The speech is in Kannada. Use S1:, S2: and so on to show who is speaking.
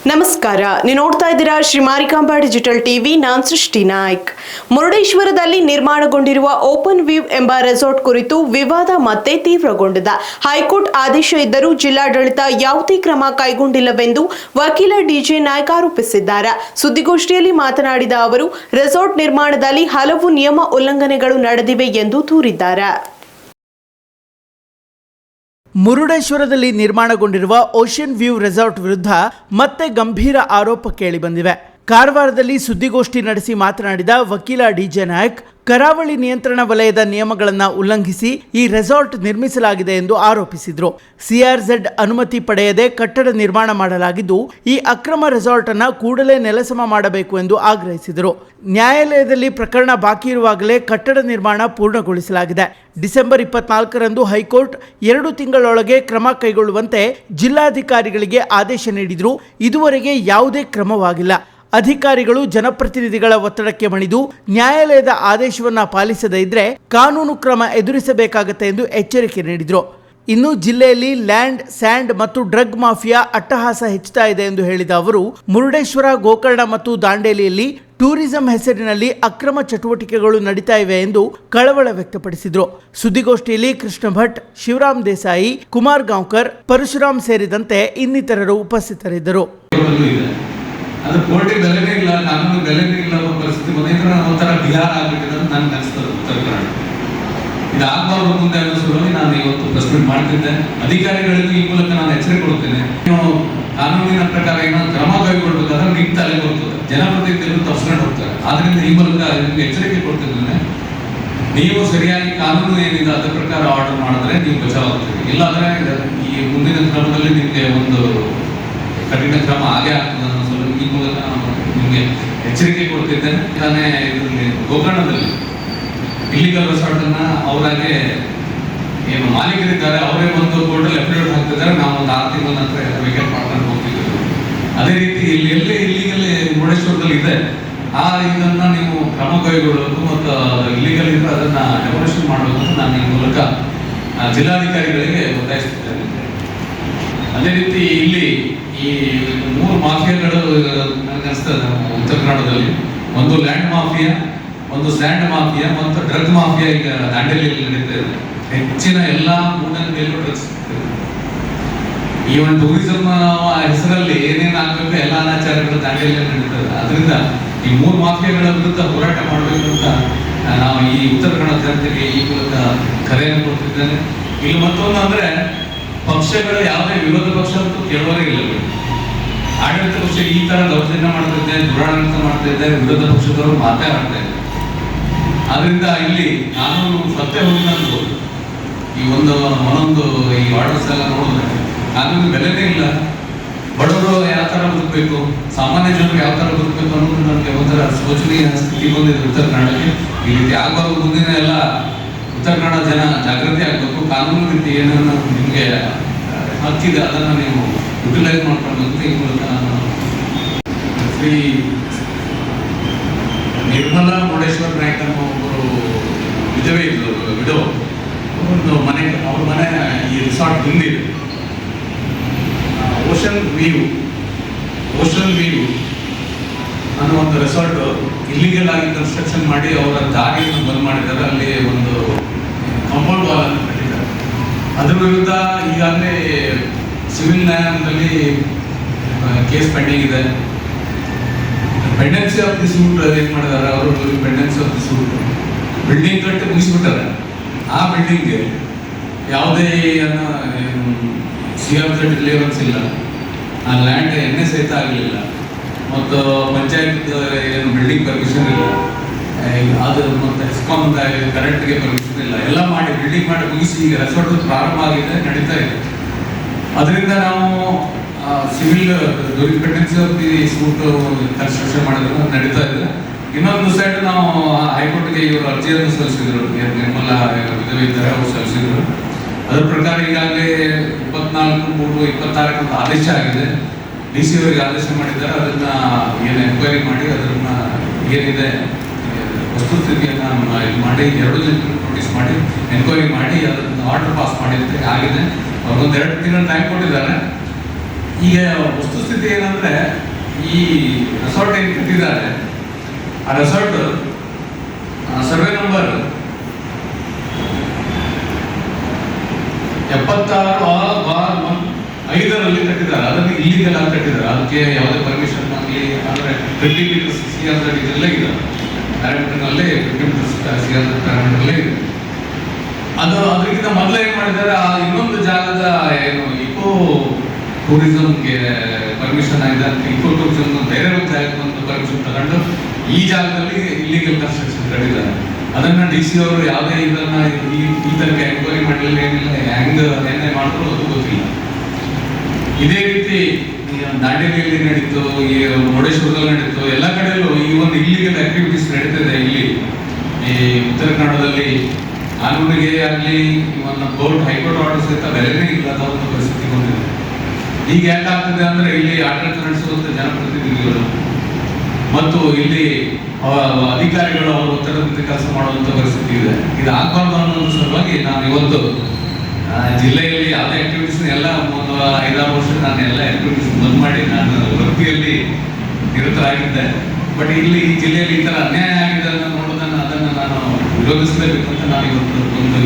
S1: ನಮಸ್ಕಾರ, ನೀವು ನೋಡ್ತಾ ಇದ್ದೀರಾ ಶ್ರೀ ಮಾರಿಕಾಂಬಾ ಡಿಜಿಟಲ್ ಟಿವಿ. ನಾನು ಸೃಷ್ಟಿ ನಾಯ್ಕ್. ಮುರುಡೇಶ್ವರದಲ್ಲಿ ನಿರ್ಮಾಣಗೊಂಡಿರುವ ಓಪನ್ ವ್ಯೂ ಎಂಬ ರೆಸಾರ್ಟ್ ಕುರಿತು ವಿವಾದ ಮತ್ತೆ ತೀವ್ರಗೊಂಡಿದೆ. ಹೈಕೋರ್ಟ್ ಆದೇಶ ಇದ್ದರೂ ಜಿಲ್ಲಾಡಳಿತ ಯಾವುದೇ ಕ್ರಮ ಕೈಗೊಂಡಿಲ್ಲವೆಂದು ವಕೀಲ ಡಿಜೆ ನಾಯ್ಕ್ ಆರೋಪಿಸಿದ್ದಾರೆ. ಸುದ್ದಿಗೋಷ್ಠಿಯಲ್ಲಿ ಮಾತನಾಡಿದ ಅವರು, ರೆಸಾರ್ಟ್ ನಿರ್ಮಾಣದಲ್ಲಿ ಹಲವು ನಿಯಮ ಉಲ್ಲಂಘನೆಗಳು ನಡೆದಿವೆ ಎಂದು ದೂರಿದ್ದಾರೆ.
S2: ಮುರುಡೇಶ್ವರದಲ್ಲಿ ನಿರ್ಮಾಣಗೊಂಡಿರುವ ಓಷನ್ ವ್ಯೂ ರೆಸಾರ್ಟ್ ವಿರುದ್ಧ ಮತ್ತೆ ಗಂಭೀರ ಆರೋಪ ಕೇಳಿಬಂದಿವೆ. ಕಾರವಾರದಲ್ಲಿ ಸುದ್ದಿಗೋಷ್ಠಿ ನಡೆಸಿ ಮಾತನಾಡಿದ ವಕೀಲ ಡಿಜೆ ನಾಯ್ಕ್, ಕರಾವಳಿ ನಿಯಂತ್ರಣ ವಲಯದ ನಿಯಮಗಳನ್ನು ಉಲ್ಲಂಘಿಸಿ ಈ ರೆಸಾರ್ಟ್ ನಿರ್ಮಿಸಲಾಗಿದೆ ಎಂದು ಆರೋಪಿಸಿದರು. ಸಿಆರ್ಝೆಡ್ ಅನುಮತಿ ಪಡೆಯದೆ ಕಟ್ಟಡ ನಿರ್ಮಾಣ ಮಾಡಲಾಗಿದ್ದು, ಈ ಅಕ್ರಮ ರೆಸಾರ್ಟ್ ಅನ್ನು ಕೂಡಲೇ ನೆಲಸಮ ಮಾಡಬೇಕು ಎಂದು ಆಗ್ರಹಿಸಿದರು. ನ್ಯಾಯಾಲಯದಲ್ಲಿ ಪ್ರಕರಣ ಬಾಕಿ ಇರುವಾಗಲೇ ಕಟ್ಟಡ ನಿರ್ಮಾಣ ಪೂರ್ಣಗೊಳಿಸಲಾಗಿದೆ. ಡಿಸೆಂಬರ್ 24ರಂದು ಹೈಕೋರ್ಟ್ 2 ತಿಂಗಳೊಳಗೆ ಕ್ರಮ ಕೈಗೊಳ್ಳುವಂತೆ ಜಿಲ್ಲಾಧಿಕಾರಿಗಳಿಗೆ ಆದೇಶ ನೀಡಿದರೂ ಇದುವರೆಗೆ ಯಾವುದೇ ಕ್ರಮವಾಗಿಲ್ಲ. ಅಧಿಕಾರಿಗಳು ಜನಪ್ರತಿನಿಧಿಗಳ ಒತ್ತಡಕ್ಕೆ ಮಣಿದು ನ್ಯಾಯಾಲಯದ ಆದೇಶವನ್ನು ಪಾಲಿಸದೇ ಇದ್ರೆ ಕಾನೂನು ಕ್ರಮ ಎದುರಿಸಬೇಕಾಗುತ್ತೆ ಎಂದು ಎಚ್ಚರಿಕೆ ನೀಡಿದರು. ಇನ್ನು ಜಿಲ್ಲೆಯಲ್ಲಿ ಲ್ಯಾಂಡ್, ಸ್ಯಾಂಡ್ ಮತ್ತು ಡ್ರಗ್ ಮಾಫಿಯಾ ಅಟ್ಟಹಾಸ ಹೆಚ್ಚುತ್ತಾ ಇದೆ ಎಂದು ಹೇಳಿದ ಅವರು, ಮುರುಡೇಶ್ವರ, ಗೋಕರ್ಣ ಮತ್ತು ದಾಂಡೇಲಿಯಲ್ಲಿ ಟೂರಿಸಂ ಹೆಸರಿನಲ್ಲಿ ಅಕ್ರಮ ಚಟುವಟಿಕೆಗಳು ನಡೀತಾ ಇವೆ ಎಂದು ಕಳವಳ ವ್ಯಕ್ತಪಡಿಸಿದರು. ಸುದ್ದಿಗೋಷ್ಠಿಯಲ್ಲಿ ಕೃಷ್ಣ ಭಟ್, ಶಿವರಾಮ್ ದೇಸಾಯಿ, ಕುಮಾರ್ ಗಾಂವ್ಕರ್, ಪರಶುರಾಮ್ ಸೇರಿದಂತೆ ಇನ್ನಿತರರು ಉಪಸ್ಥಿತರಿದ್ದರು.
S3: ಅದು ಕೋರ್ಟಿಗೆ ಬೆಲೆನೇ ಇಲ್ಲ, ಕಾನೂನು ಬೆಲೆನೇ ಇಲ್ಲ ಅನ್ನೋ ಪರಿಸ್ಥಿತಿ ಬಂದಿದ್ರೆ ಒಂಥರ ಬಿಹಾರ ಆಗ್ಬಿಟ್ಟಿದೆ ಅಂತ ನನ್ಗೆ ಅನಿಸ್ತದೆ. ಉತ್ತರ ಕನ್ನಡ ಇದು ಆಗಬಾರ್ದು ಮುಂದೆ ಅನ್ನೋ ಸಲುವಾಗಿ ನಾನು ಇವತ್ತು ಪ್ರೆಸ್ ಮೀಟ್ ಮಾಡ್ತಿದ್ದೆ. ಅಧಿಕಾರಿಗಳಿಗೂ ಈ ಮೂಲಕ ನಾನು ಎಚ್ಚರಿಕೆ ಕೊಡ್ತೇನೆ. ನೀವು ಕಾನೂನಿನ ಪ್ರಕಾರ ಏನೋ ಕ್ರಮ ಕೈಗೊಳ್ಳಬೇಕಾದ್ರೆ ನಿಮ್ಮ ತಲೆ ಬರ್ತದೆ, ಜನಪ್ರತಿನಿಧಿಗಳು ತಪ್ಪಿಸ್ಕೊಂಡು ಹೋಗ್ತಾರೆ. ಆದ್ರಿಂದ ಈ ಮೂಲಕ ನಿಮ್ಗೆ ಎಚ್ಚರಿಕೆ ಕೊಡ್ತಿದ್ದೇನೆ. ನೀವು ಸರಿಯಾಗಿ ಕಾನೂನು ಏನಿದೆ ಅದರ ಪ್ರಕಾರ ಆರ್ಡರ್ ಮಾಡಿದ್ರೆ ನೀವು ಬಚಾವಾಗ್ತೀರಿ. ಇಲ್ಲಾಂದ್ರೆ ಈ ಮುಂದಿನ ಕ್ರಮದಲ್ಲಿ ನಿಮಗೆ ಒಂದು ಕಠಿಣ ಕ್ರಮ ಆಗೇ ಆಗ್ತದೆ ಅನ್ನೋ ಸಲುವಾಗಿ ಈ ಮೂಲಕ ನಾನು ನಿಮಗೆ ಎಚ್ಚರಿಕೆ ಕೊಡ್ತಿದ್ದೇನೆ. ನಾನೇ ಇದರಲ್ಲಿ ಗೋಕರ್ಣದಲ್ಲಿ ಇಲ್ಲಿಗಲ್ ರೆಸಾರ್ಟ್ ಅನ್ನ ಅವರಾಗೆ ಏನು ಮಾಲೀಕರಿದ್ದಾರೆ ಅವರೇ ಒಂದು ಕೋರ್ಟಲ್ಲಿ ಅಫಿಡವಿಟ್ ಹಾಕ್ತಿದ್ದಾರೆ. ನಾವು ಒಂದು 6 ತಿಂಗಳ ನಂತರ ವೇಕೆಟ್ ಮಾಡ್ಕೊಂಡು ಹೋಗ್ತಿದ್ದೇವೆ. ಅದೇ ರೀತಿ ಇಲ್ಲಿ ಎಲ್ಲೇ ಇಲ್ಲಿಗಲ್ ಮುರುಡೇಶ್ವರದಲ್ಲಿ ಇದೆ ಇದನ್ನ ನೀವು ಕ್ರಮ ಕೈಗೊಳ್ಳಬೇಕು ಮತ್ತು ಇಲ್ಲಿಗಲ್ ಇದ್ರೆ ಅದನ್ನ ಡೆಮೊಲಿಷನ್ ಮಾಡಬೇಕು ಅಂತ ನಾನು ಈ ಮೂಲಕ ಜಿಲ್ಲಾಧಿಕಾರಿಗಳಿಗೆ ಒತ್ತಾಯಿಸುತ್ತೇನೆ. ಅದೇ ರೀತಿ ಇಲ್ಲಿ ಈ 3 ಮಾಫಿಯಾಗಳು ನನಗನ್ನಿಸ್ತದೆ ಉತ್ತರ ಕನ್ನಡದಲ್ಲಿ. ಒಂದು ಲ್ಯಾಂಡ್ ಮಾಫಿಯಾ, ಒಂದು ಸ್ಯಾಂಡ್ ಮಾಫಿಯಾ ಮತ್ತು ಡ್ರಗ್ ಮಾಫಿಯಾ ಈಗ ದಾಂಡೇಲಿಯಲ್ಲಿ ನಡೀತಾ ಇದೆ. ಹೆಚ್ಚಿನ ಎಲ್ಲ ಮೂಢನಂಬಿಕೆಗಳು ಡ್ರಗ್ಸ್. ಈ ಒಂದು ಟೂರಿಸಂ ಹೆಸರಲ್ಲಿ ಏನೇನು ಆಗ್ಬೇಕು ಎಲ್ಲ ಅನಾಚಾರಗಳು ದಾಂಡೇಲಿಯಲ್ಲಿ ನಡೀತದೆ. ಅದರಿಂದ ಈ 3 ಮಾಫಿಯಾಗಳ ವಿರುದ್ಧ ಹೋರಾಟ ಮಾಡಬೇಕು ಅಂತ ನಾವು ಈ ಉತ್ತರ ಕನ್ನಡ ಜನತೆಗೆ ಈ ಮೂಲಕ ಕರೆಯನ್ನು ಕೊಡ್ತಿದ್ದೇನೆ. ಇಲ್ಲಿ ಮತ್ತೊಂದು ಅಂದ್ರೆ ಪಕ್ಷಗಳು ಯಾವುದೇ ವಿರೋಧ ಪಕ್ಷ ಅಂತೂ ಕೇಳುವವರೇ ಇಲ್ಲ. ಆಡಳಿತ ಪಕ್ಷ ಈ ತರ ದೌರ್ಜನ್ಯ ಮಾಡ್ತಿದ್ದೆ, ದುರಾಡಳಿತ ಮಾಡ್ತಿದ್ದೆ, ವಿರೋಧ ಪಕ್ಷದವರು ಮಾತಾಡ್ತಾ ಇದ್ದಾರೆ. ಆದ್ರಿಂದ ಇಲ್ಲಿ ಕಾನೂನು ಸತ್ಯ ಹೋಗಿದ್ದು ಈ ಒಂದೊಂದು ಈ ಆರ್ಡರ್ಸ್ ಎಲ್ಲ ನೋಡಿದ್ರೆ ಕಾನೂನು ಬೆಲೆನೇ ಇಲ್ಲ. ಬಡವರು ಯಾವ ತರ ಬದುಕಬೇಕು, ಸಾಮಾನ್ಯ ಜನರು ಯಾವ ತರ ಬದುಕಬೇಕು ಅನ್ನೋದು ನನಗೆ ಒಂಥರ ಶೋಚನೀಯ ಸ್ಥಿತಿ ಬಂದಿದೆ ಉತ್ತರ ಕನ್ನಡಕ್ಕೆ. ಈ ರೀತಿ ಆಗಬಾರ್ದು. ಮುಂದಿನ ಎಲ್ಲ ಉತ್ತರ ಕನ್ನಡ ಜನ ಜಾಗೃತಿ ಆಗಬೇಕು. ಕಾನೂನು ರೀತಿ ಏನನ್ನು ನಿಮಗೆ ಹಕ್ಕಿದೆ ಅದನ್ನು ನೀವು ಯುಟಿಲೈಸ್ ಮಾಡ್ಕೊಂಡು ಈ ಮೂಲಕ ಶ್ರೀ ನಿರ್ಮಲಾ ಮುರುಡೇಶ್ವರ ನಾಯ್ಕ ಅನ್ನೋ ಒಬ್ಬರು ವಿಧವೆ ಇದ್ದರು, ವಿಡೋ. ಒಂದು ಮನೆ, ಅವ್ರ ಮನೆ ಈ ರಿಸಾರ್ಟ್ ಹಿಂದಿದೆ. ಓಷನ್ ವ್ಯೂ ಅನ್ನೋ ಒಂದು ರೆಸಾರ್ಟ್ ಇಲ್ಲಿಗಲ್ ಆಗಿ ಕನ್ಸ್ಟ್ರಕ್ಷನ್ ಮಾಡಿ ಅವರ ದಾರಿಯನ್ನು ಬಂದ್ ಮಾಡಿದ್ದಾರೆ. ಅಲ್ಲಿ ಒಂದು ಕಾಂಪೌಂಡ್ ವಾಲ್ ಅನ್ನು ಕಟ್ಟಿದ್ದಾರೆ. ಅದ್ರ ವಿರುದ್ಧ ಈಗಾಗಲೇ ಸಿವಿಲ್ ನ್ಯಾಯಾಲಯದಲ್ಲಿ ಕೇಸ್ ಪೆಂಡಿಂಗ್ ಇದೆ. ಪೆಂಡೆನ್ಸಿ ಆಫ್ ದಿ ಸೂಟ್ ಏನ್ ಮಾಡಿದ್ದಾರೆ ಅವರು, pendency of the suit building ಕಟ್ಟಿ ಮುಗಿಸ್ಬಿಟ್ಟಾರೆ. ಆ ಬಿಲ್ಡಿಂಗ್ಗೆ ಯಾವುದೇ ಸಿಆರ್ಝೆಡ್ ಕ್ಲಿಯರೆನ್ಸ್ ಇಲ್ಲ, ಆ ಲ್ಯಾಂಡ್ ಎಣ್ಣೆ ಸಹಿತ ಆಗಲಿಲ್ಲ, ಮತ್ತು ಪಂಚಾಯತ್ ಏನು ಬಿಲ್ಡಿಂಗ್ ಪರ್ಮಿಷನ್ ಇಲ್ಲ, ಅದು ಮತ್ತು ಎಸ್ಕಾಮ್ ಕರೆಂಟ್ಗೆ ಪರ್ಮಿಷನ್ ಇಲ್ಲ. ಎಲ್ಲ ಮಾಡಿ ಬಿಲ್ಡಿಂಗ್ ಮಾಡಿ ಮುಗಿಸಿ ಈಗ ರೆಸಾರ್ಟ್ ಪ್ರಾರಂಭ ಆಗಿದೆ, ನಡೀತಾ ಇದೆ. ಅದರಿಂದ ನಾವು civil dependency of the suit construction ಮಾಡಿದ್ರೆ ನಡೀತಾ ಇದೆ. ಇನ್ನೊಂದು ಸೈಡ್ ನಾವು ಹೈಕೋರ್ಟ್ಗೆ ಇವರು ಅರ್ಜಿಯನ್ನು ಸಲ್ಲಿಸಿದ್ರು. ನಿರ್ಮಲಾ ವಿಧವೆ ಇದ್ದಾರೆ, ಅವರು ಸಲ್ಲಿಸಿದ್ರು. ಅದರ ಪ್ರಕಾರ ಈಗಾಗಲೇ 24/3/26 ಆದೇಶ ಆಗಿದೆ. DC ಅವರಿಗೆ ಆದೇಶ ಮಾಡಿದ್ದಾರೆ. ಅದನ್ನ ಏನು ಎಂಕ್ವೈರಿ ಮಾಡಿ ಅದನ್ನ ಏನಿದೆ ವಸ್ತುಸ್ಥಿತಿಯನ್ನು ಮಾಡಿ 2 ಜನರಿಗೆ ನೋಟಿಸ್ ಮಾಡಿ ಎಂಕ್ವೈರಿ ಮಾಡಿ ಅದನ್ನು ಆರ್ಡರ್ ಪಾಸ್ ಮಾಡಿ ಅಂತ ಆಗಿದೆ. ಅವ್ರಿಗೊಂದು 2 ತಿಂಗಳ ಟೈಮ್ ಕೊಟ್ಟಿದ್ದಾರೆ. ಈಗ ವಸ್ತುಸ್ಥಿತಿ ಏನಂದ್ರೆ ಈ ರೆಸಾರ್ಟ್ ಏನು ಕಟ್ಟಿದ್ದಾರೆ, ಆ ರೆಸಾರ್ಟ್ ಸರ್ವೆ ನಂಬರ್ 76/5 ಕಟ್ಟಿದ್ದಾರೆ. ಅದನ್ನು ಇಲ್ಲಿಗೆಲ್ಲ ಕಟ್ಟಿದ್ದಾರೆ. ಅದಕ್ಕೆ ಯಾವುದೇ ಪರ್ಮಿಷನ್ ಆಗಲಿ ಅಂದರೆ 50 ಮೀಟರ್ಸ್ CR ಇದೆಲ್ಲ ಇದೆ, ಪ್ಯಾರಾಮೀಟರ್ನಲ್ಲೇ 50 ಮೀಟರ್ಸ್ CR ಪ್ಯಾರಾಮೀಟರ್ನಲ್ಲೇ ಇದೆ. ಅದಕ್ಕಿಂತ ಮೊದಲು ಏನು ಮಾಡಿದ್ದಾರೆ, ಆ ಇನ್ನೊಂದು ಜಾಗದ ಏನು ಇಕೋ ಟೂರಿಸಂಗೆ ಪರ್ಮಿಷನ್ ಆಗಿದೆ, ಇಕೋ ಟೂರಿಸಂ ಬೇರೆ ಒಂದು ಜಾಗಕ್ಕೆ ಒಂದು ಪರ್ಮಿಷನ್ ತಗೊಂಡು ಈ ಜಾಗದಲ್ಲಿ ಇಲ್ಲಿಗಲ್ ಕನ್ಸ್ಟ್ರಕ್ಷನ್ ಕಟ್ಟಿದ್ದಾರೆ. ಅದನ್ನ DC ಅವರು ಯಾವುದೇ ಇದನ್ನ ಈ ತನಕ ಎಂಕ್ವೈರಿ ಮಾಡಲಿಲ್ಲ, ಏನಿಲ್ಲ, ಏನೇ ಮಾಡಿದ್ರು ಅದು ಗೊತ್ತಿಲ್ಲ. ಇದೇ ರೀತಿ ದಾಂಡೇಲಿಯಲ್ಲಿ ನಡೀತು, ಈ ಮುರುಡೇಶ್ವರದಲ್ಲಿ ನಡೀತು, ಎಲ್ಲ ಕಡೆಯಲ್ಲೂ ಈ ಒಂದು ಇಲ್ಲಿಗಲ್ ಆಕ್ಟಿವಿಟೀಸ್ ನಡೀತಿದೆ. ಇಲ್ಲಿ ಈ ಉತ್ತರ ಕನ್ನಡದಲ್ಲಿ ಕಾನೂನಿಗೆ ಆಗಲಿ ಇವನ್ನ ಹೈಕೋರ್ಟ್ ಆರ್ಡರ್ ಸಹಿತ ಬೆಲೆನೇ ಇಲ್ಲದ ಒಂದು ಪರಿಸ್ಥಿತಿ ಬಂದಿದೆ. ಈಗ ಯಾಕಾಗ್ತದೆ ಅಂದ್ರೆ ಇಲ್ಲಿ ಆಡಳಿತ ನಡೆಸುವಂತ ಜನಪ್ರತಿನಿಧಿಗಳು ಮತ್ತು ಇಲ್ಲಿ ಅಧಿಕಾರಿಗಳು ಅವರು ಒತ್ತಡದಂತೆ ಕೆಲಸ ಮಾಡುವಂತ ಪರಿಸ್ಥಿತಿ ಇದೆ. ಇದು ಆಗ್ಬಾರ್ದು ಅನ್ನೋ ಸಲುವಾಗಿ ನಾನು ಇವತ್ತು ಜಿಲ್ಲೆಯಲ್ಲಿ ಯಾವುದೇ ಆಕ್ಟಿವಿಟೀಸ್ ಎಲ್ಲ ಒಂದು 5-6 ವರ್ಷ ನಾನು ಎಲ್ಲ ಆಕ್ಟಿವಿಟೀಸ್ ಬಂದ್ ಮಾಡಿ ನಾನು ವೃತ್ತಿಯಲ್ಲಿ ನಿರತರಾಗಿದ್ದೆ. ಬಟ್ ಇಲ್ಲಿ ಈ ಜಿಲ್ಲೆಯಲ್ಲಿ ಈ ತರ ಅನ್ಯಾಯ ಆಗಿದೆ ಅನ್ನೋ ನೋಡೋದನ್ನ ಅದನ್ನು ನಾನು ವಿರೋಧಿಸಲೇಬೇಕು ಅಂತ ನಾನು ಇವತ್ತು ಒಂದು